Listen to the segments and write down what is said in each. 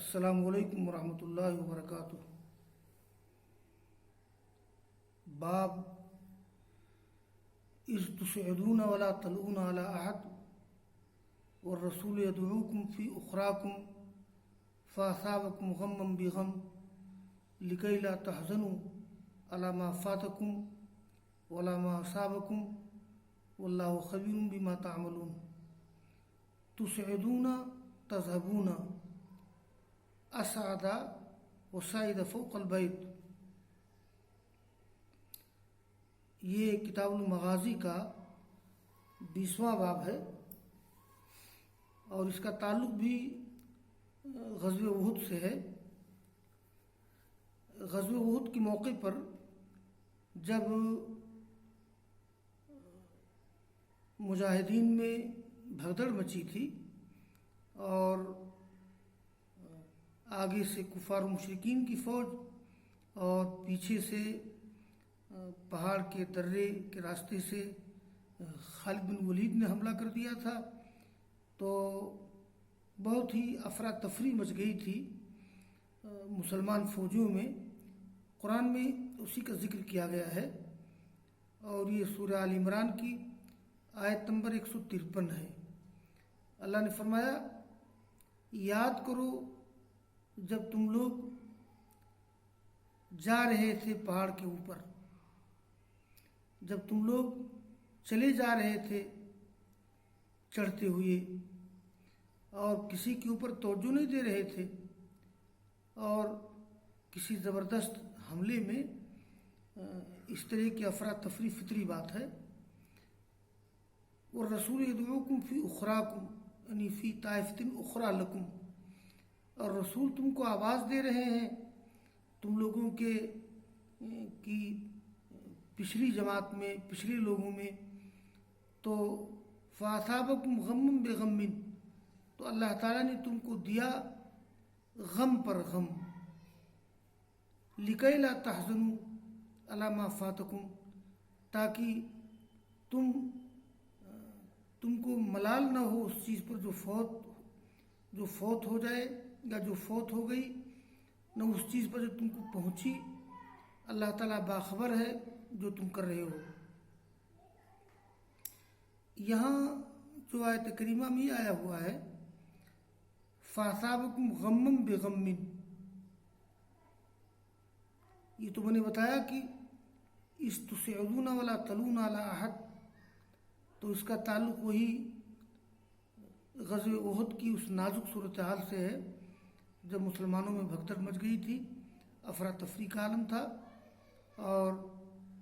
السلام علیکم ورحمۃ اللہ وبرکاتہ۔ باب اذ تسعدون ولا تلؤون على احد والرسول يدعوكم في اخراكم فاصابكم غما بغم لكي لا تحزنوا على ما فاتكم ولا ما اصابكم والله خبير بما تعملون۔ تسعدون تذهبون اسعد وسعد فوق البیت۔ یہ کتاب المغازی کا 20واں باب ہے اور اس کا تعلق بھی غزوہ احد سے ہے۔ غزوہ احد کے موقع پر جب مجاہدین میں بھگدڑ مچی تھی اور آگے سے کفار و مشرکین کی فوج اور پیچھے سے پہاڑ کے درے کے راستے سے خالد بن ولید نے حملہ کر دیا تھا، تو بہت ہی افراتفری مچ گئی تھی مسلمان فوجیوں میں۔ قرآن میں اسی کا ذکر کیا گیا ہے اور یہ سورہ آل عمران کی آیت نمبر 153 ہے۔ اللہ نے فرمایا، یاد کرو جب تم لوگ جا رہے تھے پہاڑ کے اوپر، جب تم لوگ چلے جا رہے تھے چڑھتے ہوئے اور کسی کے اوپر توجہ نہیں دے رہے تھے اور کسی زبردست حملے میں اس طرح کی افراتفری فطری بات ہے۔ والرسول یدعوکم فی اخراکم یعنی فی طائفۃ اخری لکم، اور رسول تم کو آواز دے رہے ہیں تم لوگوں کی پچھلی جماعت میں، پچھلے لوگوں میں، تو فاصابکم غم بغم، تو اللہ تعالیٰ نے تم کو دیا غم پر غم، لکی لا تحزنوا علی ما فاتکم، تاکہ تم کو ملال نہ ہو اس چیز پر جو فوت ہو جائے یا جو فوت ہو گئی، نہ اس چیز پر جو تم کو پہنچی۔ اللہ تعالیٰ باخبر ہے جو تم کر رہے ہو۔ یہاں جو آیت کریمہ میں آیا ہوا ہے فَأَصَابَكُمْ غَمًّا بِغَمٍّ، یہ تو میں نے بتایا کہ اِذْ تُسْعِدُونَ وَلَا تَلُونَ عَلَىٰ أَحَدٍ، تو اس کا تعلق وہی غزوہ احد کی اس نازک صورتحال سے ہے جب مسلمانوں میں بھگدڑ مچ گئی تھی، افراتفری کا عالم تھا اور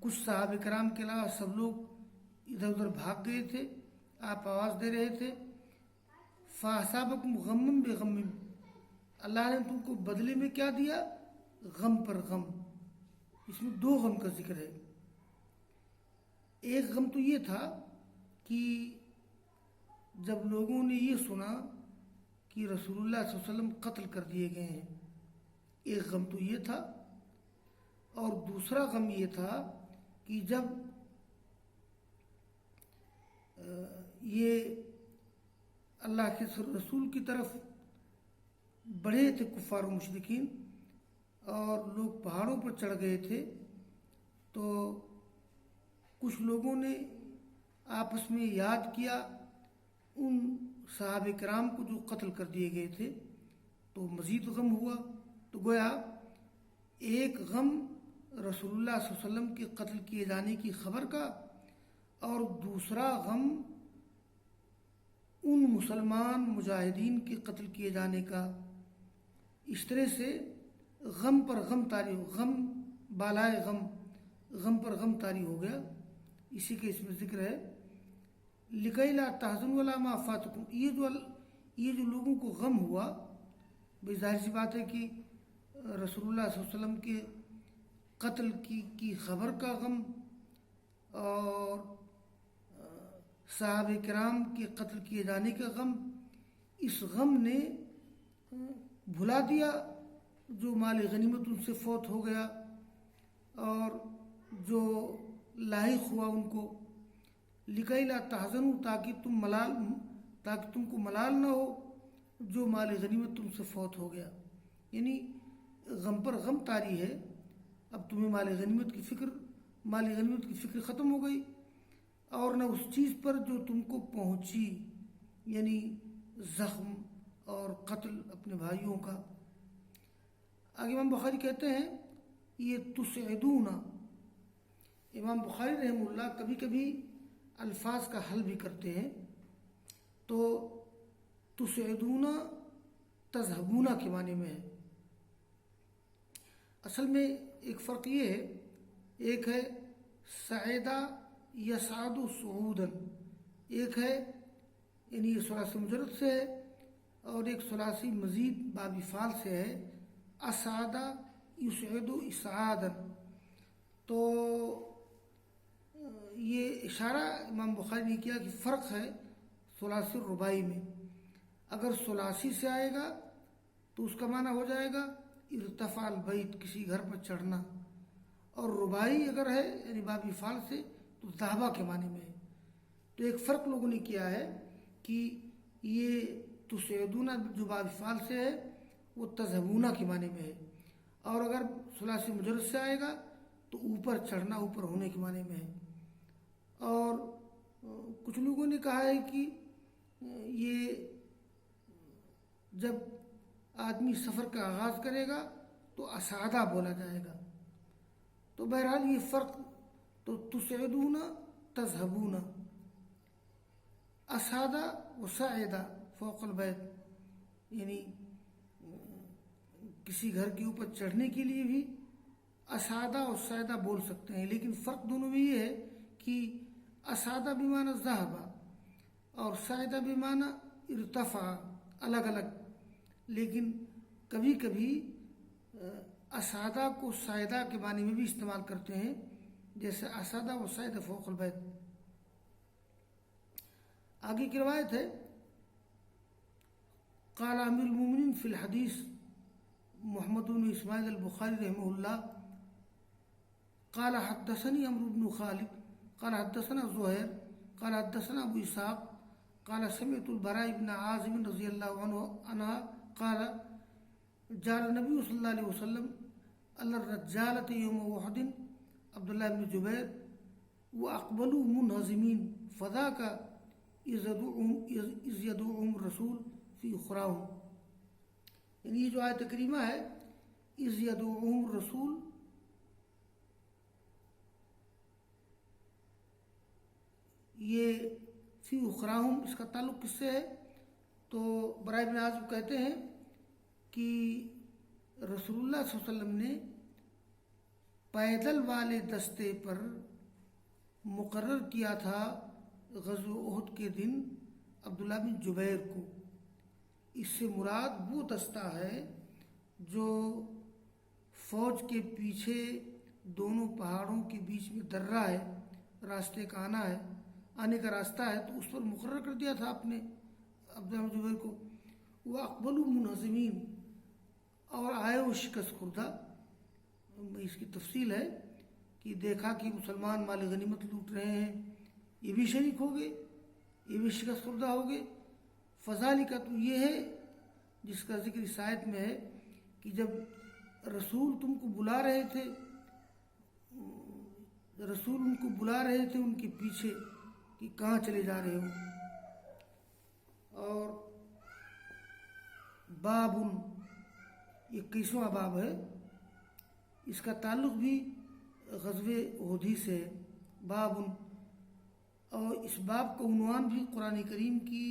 کچھ صحابہ کرام کے علاوہ سب لوگ ادھر ادھر بھاگ گئے تھے۔ آپ آواز دے رہے تھے فَأَصَابَكُمْ غَمًّا بِغَمٍّ، اللہ نے تم کو بدلے میں کیا دیا؟ غم پر غم۔ اس میں 2 غم کا ذکر ہے۔ ایک غم تو یہ تھا کہ جب لوگوں نے یہ سنا کہ رسول اللہ صلی اللہ علیہ وسلم قتل کر دیے گئے ہیں، ایک غم تو یہ تھا، اور دوسرا غم یہ تھا کہ جب یہ اللہ کے رسول کی طرف بڑھے تھے کفار و مشرکین اور لوگ پہاڑوں پر چڑھ گئے تھے، تو کچھ لوگوں نے آپس میں یاد کیا ان صحابہ کرام کو جو قتل کر دیے گئے تھے، تو مزید غم ہوا۔ تو گویا ایک غم رسول اللہ صلی اللہ علیہ وسلم کے قتل کیے جانے کی خبر کا، اور دوسرا غم ان مسلمان مجاہدین کے قتل کیے جانے کا۔ اس طرح سے غم پر غم طاری ہو، غم بالائے غم، غم پر غم طاری ہو گیا۔ اسی کے اس میں ذکر ہے لِكَيْ لَا تَحْزَنُوا عَلَىٰ مَا فَاتَكُمْ، یہ جو لوگوں کو غم ہوا، بھئی ظاہر سی بات ہے کہ رسول اللہ صلی اللہ علیہ وسلم کے قتل کی خبر کا غم اور صحابہ کرام کے قتل کیے جانے کا غم، اس غم نے بھلا دیا جو مال غنیمت ان سے فوت ہو گیا اور جو لاحق ہوا ان کو، لِكَيْ لَا تَحْزَنُوا، تاکہ تم کو ملال نہ ہو جو مال غنیمت تم سے فوت ہو گیا۔ یعنی غم پر غم طاری ہے، اب تمہیں مال غنیمت کی فکر ختم ہو گئی، اور نہ اس چیز پر جو تم کو پہنچی، یعنی زخم اور قتل اپنے بھائیوں کا۔ آگے امام بخاری کہتے ہیں یہ تسعدون، امام بخاری رحمہ اللہ کبھی کبھی الفاظ کا حل بھی کرتے ہیں، تو تسعدون تذہبون کے معنی میں ہے۔ اصل میں ایک فرق یہ ہے، ایک ہے سعیدہ یسعد صعودا، ایک ہے یعنی یہ ثلاثی مجرد سے ہے، اور ایک ثلاثی مزید باب فعل سے ہے، اسعد یسعد اسعادا۔ تو یہ اشارہ امام بخاری نے کیا کہ فرق ہے ثلاثی اور رباعی میں۔ اگر ثلاثی سے آئے گا تو اس کا معنی ہو جائے گا ارتفاع البیت، کسی گھر پر چڑھنا، اور رباعی اگر ہے یعنی باب فعل سے تو ذہبہ کے معنی میں ہے۔ تو ایک فرق لوگوں نے کیا ہے کہ یہ تسعدون جو باب فعل سے ہے وہ تذہبون کے معنی میں ہے، اور اگر ثلاثی مجرد سے آئے گا تو اوپر چڑھنا، اوپر ہونے کے معنی میں ہے۔ اور کچھ لوگوں نے کہا ہے کہ یہ جب آدمی سفر کا آغاز کرے گا تو اسعدہ بولا جائے گا۔ تو بہرحال یہ فرق، تو تسعدون تذہبون، اسعدہ و سعیدہ فوق البیت، یعنی کسی گھر کے اوپر چڑھنے کے لیے بھی اسعدہ اور سعیدہ بول سکتے ہیں، لیکن فرق دونوں میں یہ ہے کہ اسعدہ بمعنی ذہبہ اور سعیدہ بمعنی ارتفع، الگ الگ، لیکن کبھی کبھی اسعدہ کو سعیدہ کے معنی میں بھی استعمال کرتے ہیں، جیسے اسعدہ و سعیدہ فوق البیت۔ آگے کی روایت ہے قال امیر المومنین فی الحدیث محمد بن اسماعیل البخاری رحمہ اللہ قال حدثني عمرو بن خالد قال حدثنا زهير قال حدثنا ابو اسحاق قال سمعت البراء بن عازب رضی اللہ عنہ قال جاء النبي صلی اللہ علیہ وسلم على الرجالة يوم احد عبداللہ بن جبیر واقبلوا منهزمين فذاك اذ يدعوهم الرسول فی اخراهم، یعنی یہ جو آیت کریمہ ہے اذ يدعوهم الرسول، یہ فی اخراهم اس کا تعلق کس سے ہے؟ تو براء بن عازب کہتے ہیں کہ رسول اللہ صلی اللہ علیہ وسلم نے پیدل والے دستے پر مقرر کیا تھا غزوہ احد کے دن عبداللہ بن جبیر کو۔ اس سے مراد وہ دستہ ہے جو فوج کے پیچھے دونوں پہاڑوں کے بیچ میں درہ ہے، راستے کا آنے کا راستہ ہے، تو اس پر مقرر کر دیا تھا آپ نے عبداللہ بن جبیر کو۔ وہ اقبلوا منہزمین، اور آئے وہ شکست خوردہ۔ اس کی تفصیل ہے کہ دیکھا کہ مسلمان مال غنیمت لوٹ رہے ہیں، یہ بھی شریک ہو گئے، یہ بھی شکست خوردہ ہو گئے۔ فذالک، تو یہ ہے جس کا ذکر اس آیت میں ہے کہ جب رسول تم کو بلا رہے تھے، رسول ان کو بلا رہے تھے ان کے پیچھے کہ کہاں چلے جا رہے ہو۔ اور باب، یہ 21واں باب ہے، اس کا تعلق بھی غزوہ احد ہی سے ہے، باب، اور اس باب کا عنوان بھی قرآن کریم کی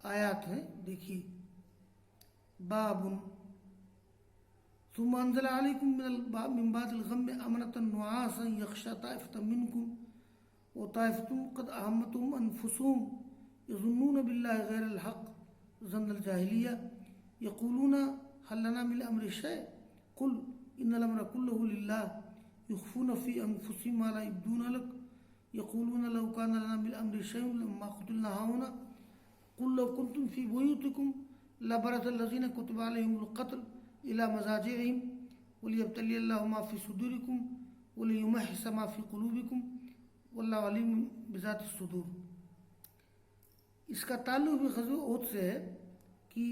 آیات ہیں، دیکھیے باب ثم انزل علیکم من بعد الغم امنة نعاسا یغشی طائفة منکم وطائفة قد اہمتهم انفسهم یظنون باللہ غیر الحق ظن الجاہلیہ یقولون هل لنا من الامر شیء قل ان الامر كله للہ یخفون فی انفسهم ما لا یبدون لك یقولون لو كان لنا من الامر شیء لما قتلنا هاهنا قل لو كنتم في بيوتكم لبرز الذين كتب عليهم القتل الى مضاجعهم وليبتلي الله ما في صدوركم وليمحص ما في قلوبكم واللہ علیم بذات الصدور۔ اس کا تعلق بھی غزوہ احد سے ہے کہ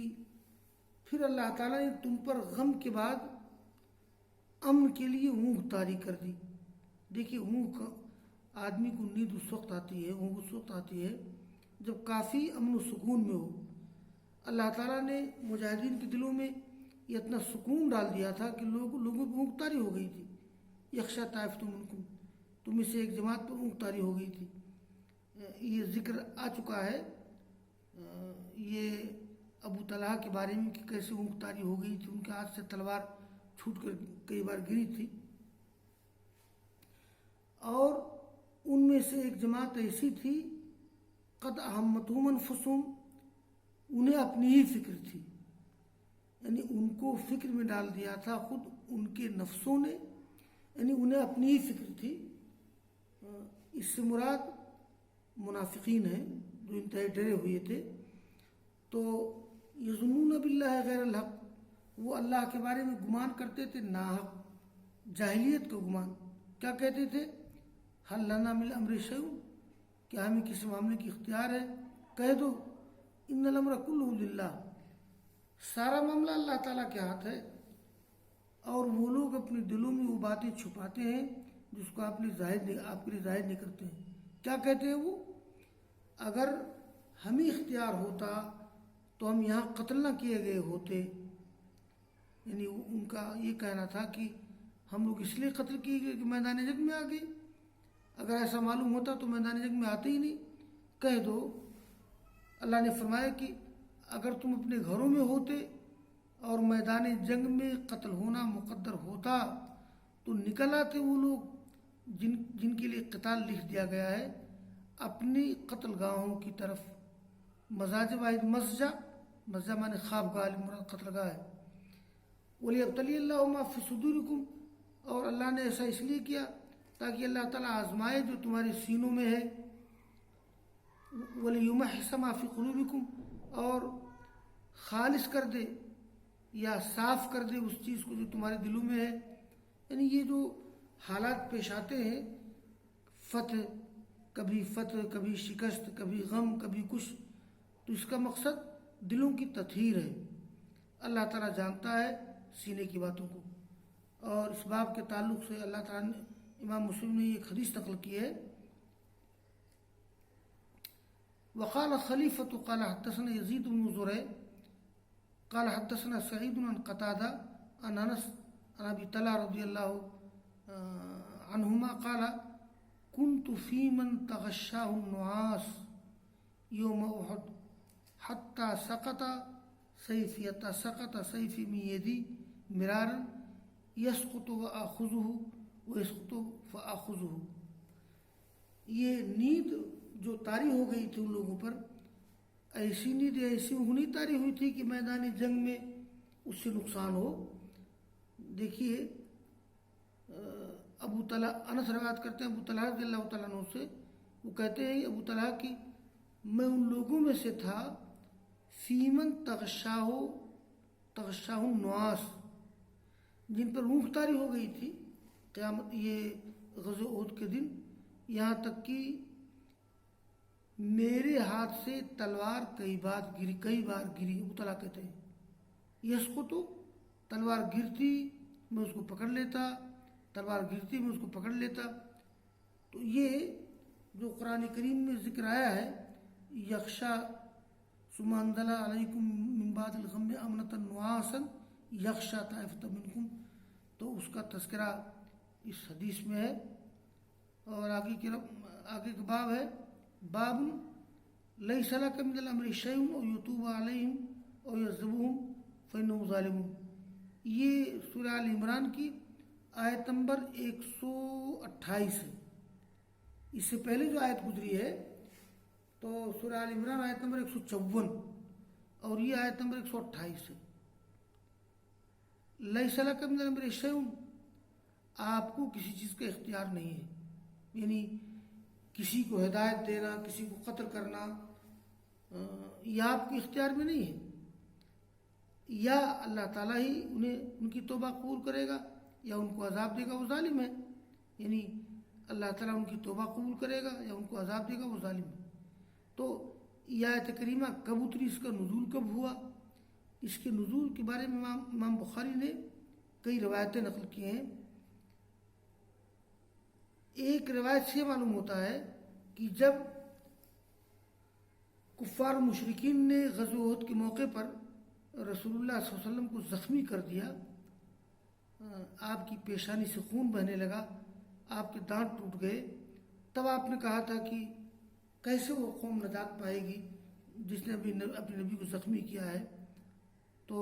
پھر اللہ تعالیٰ نے تم پر غم کے بعد امن کے لیے اونگ طاری کر دی. دیکھیے اونگ آدمی کو نیند اس وقت آتی ہے، اونگ اس وقت آتی ہے جب کافی امن و سکون میں ہو. اللہ تعالیٰ نے مجاہدین کے دلوں میں یہ اتنا سکون ڈال دیا تھا کہ لوگوں پر اونگ طاری ہو گئی تھی. یخشا طائف تم میں سے ایک جماعت پر اونگ طاری ہو گئی تھی. یہ ذکر آ چکا ہے یہ ابو طلحہ کے بارے میں کہ کیسے اونگ طاری ہو گئی تھی، ان کے ہاتھ سے تلوار چھوٹ کر کئی بار گری تھی. اور ان میں سے ایک جماعت ایسی تھی قد اہمتہم انفسہم، انہیں اپنی ہی فکر تھی، یعنی ان کو فکر میں ڈال دیا تھا خود ان کے نفسوں نے، یعنی انہیں اپنی ہی فکر تھی. اس سے مراد منافقین ہیں جو انتہائی ڈرے ہوئے تھے. تو یظنون باللہ غیر الحق، وہ اللہ کے بارے میں گمان کرتے تھے ناحق، جاہلیت کا گمان. کیا کہتے تھے؟ حل لنا من الامر شیء، کیا ہمیں کسی معاملے کی اختیار ہے؟ کہہ دو ان الامر کلہ للہ، سارا معاملہ اللہ تعالیٰ کے ہاتھ ہے. اور وہ لوگ اپنے دلوں میں وہ باتیں چھپاتے ہیں جس کو آپ کے لیے ظاہر نہیں کرتے ہیں. کیا کہتے ہیں وہ؟ اگر ہمیں اختیار ہوتا تو ہم یہاں قتل نہ کیے گئے ہوتے. یعنی ان کا یہ کہنا تھا کہ ہم لوگ اس لیے قتل کیے گئے کہ میدان جنگ میں آ گئے، اگر ایسا معلوم ہوتا تو میدان جنگ میں آتے ہی نہیں. کہہ دو اللہ نے فرمایا کہ اگر تم اپنے گھروں میں ہوتے اور میدان جنگ میں قتل ہونا مقدر ہوتا تو نکل آتے وہ لوگ جن کے لیے قتال لکھ دیا گیا ہے اپنی قتل گاہوں کی طرف. مزاج واحد مسجد مانے خواب گاہ، مراد قتل گاہ ہے. وَلِيَبْتَلِيَ اللَّهُ مَا فِي صُدُورِكُمْ، اور اللہ نے ایسا اس لیے کیا تاکہ اللہ تعالیٰ آزمائے جو تمہارے سینوں میں ہے. وَلِيُمَحِّصَ مَا فِي قُلُوبِكُمْ، اور خالص کر دے یا صاف کر دے اس چیز کو جو تمہارے دلوں میں ہے. یعنی یہ جو حالات پیش آتے ہیں، فتح کبھی شکست، کبھی غم، کبھی کچھ، تو اس کا مقصد دلوں کی تطہیر ہے. اللہ تعالیٰ جانتا ہے سینے کی باتوں کو. اور اس باب کے تعلق سے اللہ تعالیٰ نے امام مسلم نے ایک حدیث نقل کی ہے. وقال خلیفۃ قال حدثنا یزید بن زرع قال حدثنا سعید عن قتادہ عن انس عن ابی طلحہ رضی اللہ عنہما قال كنت في من تغشاه النعاس يوم احد حتى سقط سيفي من يدي مرارا يسقط وآخذه ويسقط فآخذه. یہ نیند جو طاری ہو گئی تھی ان لوگوں پر، ایسی نیند ایسی اونگنی طاری ہوئی تھی کہ میدان جنگ میں اس سے نقصان ہو. دیکھیے ابو طلحہ انس روایت کرتے ہیں ابو طلحہ رضی اللہ تعالیٰ عنہ سے، وہ کہتے ہیں ابو طلحہ کہ میں ان لوگوں میں سے تھا فیمن تغشاہ النعاس، جن پر اونگ طاری ہو گئی تھی قیامت یہ غزوہ احد کے دن، یہاں تک کہ میرے ہاتھ سے تلوار کئی بار گری. ابو طلحہ کہتے ہیں یس کو تو تلوار گرتی میں اس کو پکڑ لیتا، تلوار گرتی میں اس کو پکڑ لیتا. تو یہ جو قرآن کریم میں ذکر آیا ہے یخشا ثم انزل علیکم من بعد الغم امنۃ نعاسا یخشا طائفۃ منکم، تو اس کا تذکرہ اس حدیث میں ہے. اور آگے کے باب ہے باب لیس لک من الامر شیء او یتوب علیہم او یعذبہم فانہم ظالمون. یہ سورہ آل عمران کی آیت نمبر 128 ہے. اس سے پہلے جو آیت گزری ہے تو سورہ آل عمران آیت نمبر 154 اور یہ آیت نمبر 128 ہے. لیس لک من الامر شیء، آپ کو کسی چیز کا اختیار نہیں ہے، یعنی کسی کو ہدایت دینا، کسی کو قتل کرنا یہ آپ کے اختیار میں نہیں ہے. یا اللہ تعالیٰ ہی ان کی توبہ قبول کرے گا یا ان کو عذاب دے گا، وہ ظالم ہے. یعنی اللہ تعالیٰ ان کی توبہ قبول کرے گا یا ان کو عذاب دے گا، وہ ظالم ہے. تو یہ آیت کریمہ کب اتری، اس کا نزول کب ہوا، اس کے نزول کے بارے میں امام بخاری نے کئی روایتیں نقل کی ہیں۔ ایک روایت سے معلوم ہوتا ہے کہ جب کفار مشرکین نے غزوہ احد کے موقع پر رسول اللہ صلی اللہ علیہ وسلم کو زخمی کر دیا، آپ کی پیشانی سے خون بہنے لگا، آپ کے دانت ٹوٹ گئے، تب آپ نے کہا تھا کہ کیسے وہ قوم نجات پائے گی جس نے اپنے نبی کو زخمی کیا ہے؟ تو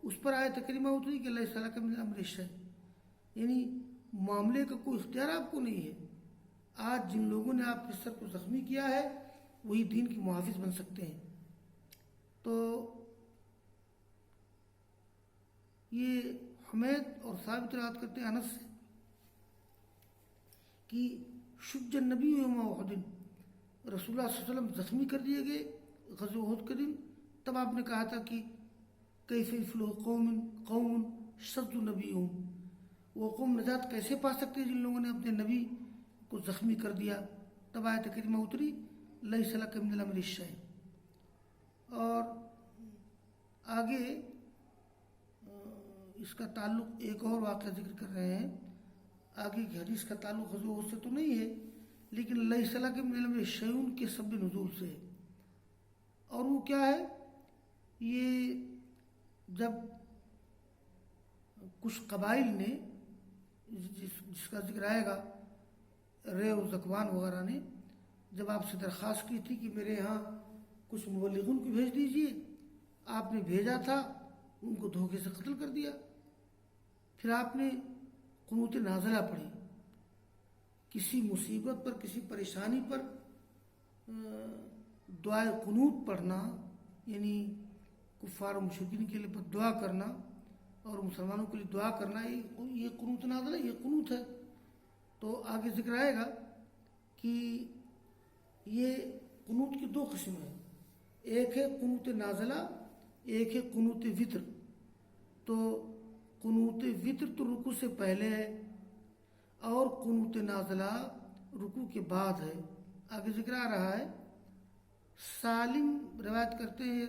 اس پر آیت کریمہ اتری کہ لیس لک من الامر شیء، یعنی معاملے کا کوئی اختیار آپ کو نہیں ہے۔ آج جن لوگوں نے آپ کے سر کو زخمی کیا ہے وہی دین کے محافظ بن سکتے ہیں۔ تو یہ حمید اور ثابت روایت کرتے ہیں انس سے کہ شج النبی یوم احد، رسول اللہ صلی اللہ علیہ وسلم زخمی کر دیے گئے غزوہ احد کے دن۔ تب آپ نے کہا تھا کہ کیف یفلح قوم شجوا نبیہم، وہ قوم نجات کیسے پا سکتے جن لوگوں نے اپنے نبی کو زخمی کر دیا؟ تب آیت کریمہ اتری لیس لک من الامر شیء۔ اور آگے اس کا تعلق ایک اور واقعہ ذکر کر رہے ہیں، آگے کی حدیث کا تعلق غزوہ احد سے تو نہیں ہے لیکن لیس لک من الامر شیء کے سبب نزول سے ہے۔ اور وہ کیا ہے؟ یہ جب کچھ قبائل نے، جس کا ذکر آئے گا، رے و زکوان وغیرہ نے جب آپ سے درخواست کی تھی کہ میرے یہاں کچھ مبلغون کو بھیج دیجئے، آپ نے بھیجا تھا، ان کو دھوکے سے قتل کر دیا۔ پھر آپ نے قنوت نازلہ پڑھی، کسی مصیبت پر، کسی پریشانی پر دعائے قنوت پڑھنا، یعنی کفار و مشرکین کے لیے دعا کرنا اور مسلمانوں کے لیے دعا کرنا، یہ قنوت نازلہ، یہ قنوت ہے۔ تو آگے ذکر آئے گا کہ یہ قنوت کی دو قسم ہیں، ایک ہے قنوت نازلہ، ایک ہے قنوت وتر۔ تو قنوت وتر تو رکوع سے پہلے ہے اور قنوت نازلہ رکوع کے بعد ہے۔ آگے ذکر آ رہا ہے، سالم روایت کرتے ہیں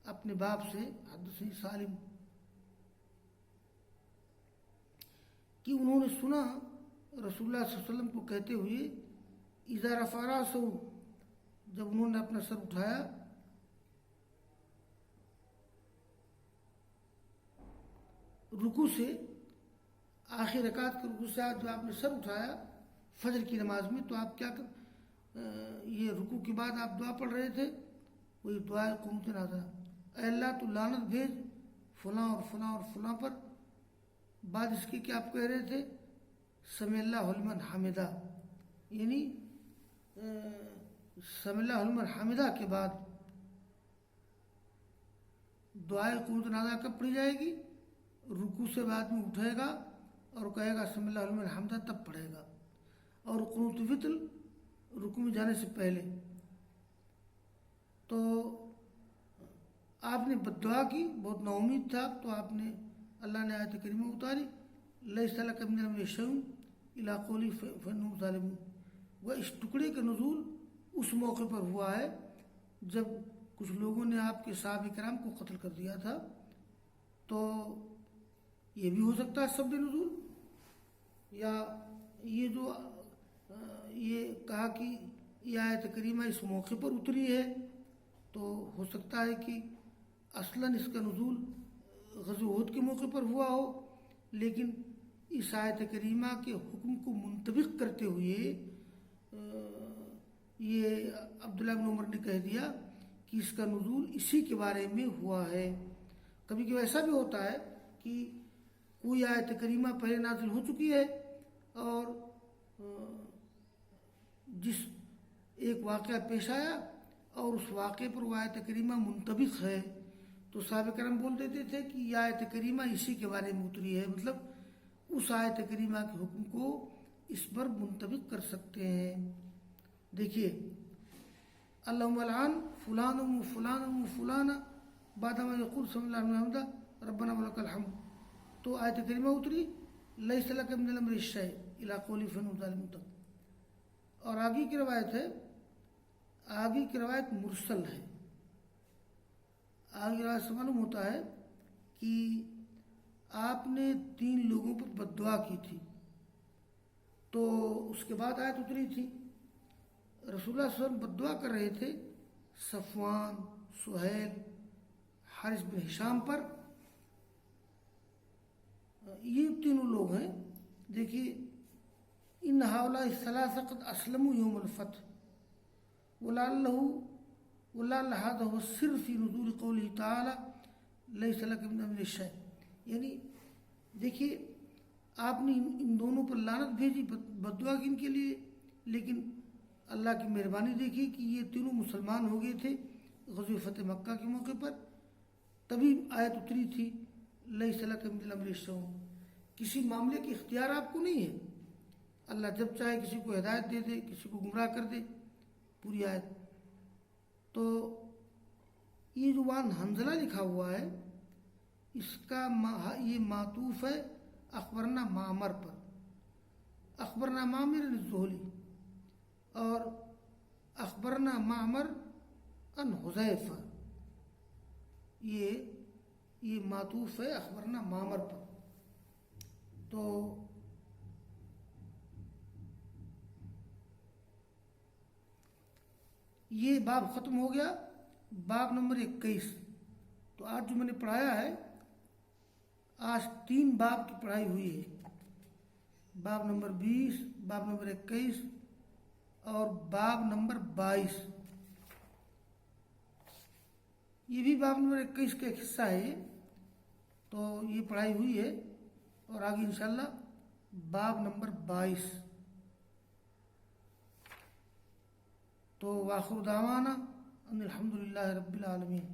اپنے باپ سے، حدثنی سالم، کہ انہوں نے سنا رسول اللہ صلی اللہ علیہ وسلم کو کہتے ہوئے اذا رفع راسہ، جب انہوں نے اپنا سر اٹھایا، رکوع سے، آخر رکعت کے رکوع سے جب آپ نے سر اٹھایا فجر کی نماز میں، تو آپ کیا یہ رکوع کے بعد آپ دعا پڑھ رہے تھے، وہی دعا قنوت نازلہ، اے اللہ تو لعنت بھیج فلاں اور فلاں اور فلاں پر۔ بعد اس کے کیا آپ کہہ رہے تھے؟ سمع اللہ لمن حمدہ، یعنی سمع اللہ لمن حمدہ کے بعد دعائے قنوت نازلہ کب پڑھی جائے گی؟ رکوع سے بعد میں اٹھے گا اور کہے گا سمع اللہ لمن حمدہ، تب پڑھے گا۔ اور قنوت وتر رکوع میں جانے سے پہلے۔ تو آپ نے بد دعا کی، بہت نا امید تھا، تو آپ نے، اللہ نے آیت کریمہ اتاری لیس لک من الامر شیء الی قولی فانہم ظالمون۔ وہ اس ٹکڑے کا نزول اس موقع پر ہوا ہے جب کچھ لوگوں نے آپ کے صحابہ کرام کو قتل کر دیا تھا۔ تو یہ بھی ہو سکتا ہے سبب نزول، یا یہ جو یہ کہا کہ یہ آیت کریمہ اس موقع پر اتری ہے، تو ہو سکتا ہے کہ اصلاً اس کا نزول غزوہ احد کے موقع پر ہوا ہو، لیکن اس آیت کریمہ کے حکم کو منطبق کرتے ہوئے یہ عبداللہ بن عمر نے کہہ دیا کہ اس کا نزول اسی کے بارے میں ہوا ہے۔ کبھی کبھی ایسا بھی ہوتا ہے کہ کوئی آیت کریمہ پہلے نازل ہو چکی ہے اور جس ایک واقعہ پیش آیا اور اس واقعے پر وہ آیت کریمہ منطبق ہے، تو صحابہ کرام بول دیتے تھے کہ یہ آیت کریمہ اسی کے بارے میں اتری ہے، مطلب اس آیت کریمہ کے حکم کو اس پر منطبق کر سکتے ہیں۔ دیکھیے، اللہم العن فلان و فلان و فلان بعد ما یقول سمع اللہ لمن حمدہ ربنا ولک الحمد، تو آیت کریمہ اتری لیس لک من الامر شیء الی قولی فانہم ظالمون تک۔ اور آگے کی روایت ہے، آگے کی روایت مرسل ہے۔ آگے روایت سے معلوم ہوتا ہے کہ آپ نے 3 لوگوں پر بد دعا کی تھی، تو اس کے بعد آیت اتری تھی۔ رسول اللہ صلی اللہ علیہ وسلم بد دعا کر رہے تھے صفوان، سہیل، حارث بن ہشام پر۔ یہ تینوں لوگ ہیں، دیکھیے، ان ہؤلاء الثلاثہ قد اسلموا یوم الفتح ولعل هذا هو السر في نزول قوله تعالی لیس لک من امر شیء۔ یعنی دیکھیے، آپ نے ان دونوں پر لعنت بھیجی، بد دعا کی ان کے لیے، لیکن اللہ کی مہربانی دیکھی کہ یہ تینوں مسلمان ہو گئے تھے غزوہ فتح مکہ کے موقع پر، تبھی آیت اتری تھی لیس لک من الامر شیء۔ کسی معاملے کے اختیار آپ کو نہیں ہے، اللہ جب چاہے کسی کو ہدایت دے دے، کسی کو گمراہ کر دے، پوری آیت۔ تو یہ جو وہاں حنظلہ لکھا ہوا ہے، اس کا یہ معطوف ہے اخبرنا معمر پر۔ اخبرنا معمر الزہلی اور اخبرنا معمر ان حذیفہ، یہ معطوف ہے اخبرنا معمر پر۔ تو یہ باب ختم ہو گیا، باب نمبر 21۔ تو آج جو میں نے پڑھایا ہے، آج 3 باب کی پڑھائی ہوئی ہے، باب نمبر 20، باب نمبر 21 اور باب نمبر 22۔ یہ بھی باب نمبر 21 کا ایک حصہ ہے، تو یہ پڑھائی ہوئی ہے، اور آگے انشاءاللہ باب نمبر 22۔ تو وآخر دعوانا ان الحمدللہ رب العالمین۔